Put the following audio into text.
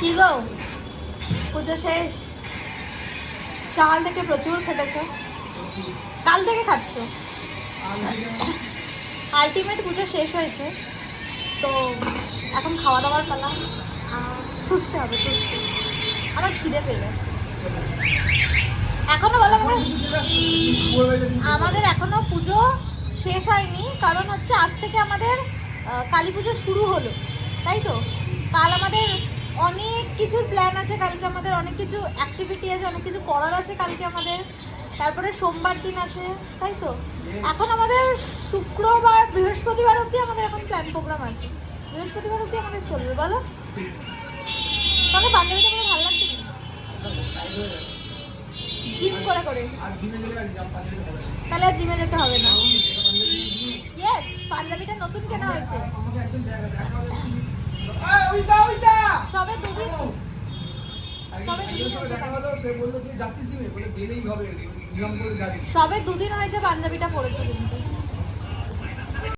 কি গো, পুজো শেষ? সকাল থেকে প্রচুর খেটেছ, কাল থেকে খাচ্ছ। আলটিমেট পুজো শেষ হয়েছে, তো এখন খাওয়া দাওয়ার পালা। খুঁজতে হবে, খুঁজতে আমার খিদে পেয়ে গেছে। এখনো বলো আমাদের এখনো পুজো শেষ হয়নি, কারণ হচ্ছে আজ থেকে আমাদের কালী পুজো শুরু হলো, তাই তো? কাল আমাদের অনেক কিছুর প্ল্যান আছে, কালকে আমাদের অনেক কিছু অ্যাক্টিভিটি আছে, অনেক কিছু করার আছে কালকে আমাদের। তারপরে সোমবার দিন আছে, তাই তো? এখন আমাদের শুক্রবার বৃহস্পতিবার অবধি আমাদের এখন প্ল্যান প্রোগ্রাম আছে। বৃহস্পতিবার অবধি আমাদের চলবে, বলো? তাহলে পাঞ্জাবিটা করে ভালো লাগছে কি? জিম করে করে তাহলে আর জিমে যেতে হবে না। ইয়েস, পাঞ্জাবিটা নতুন কেনা হয়েছে, সবে দুদিন। সবে দুদিন হয়েছে পাঞ্জাবিটা পরেছো কিন্তু।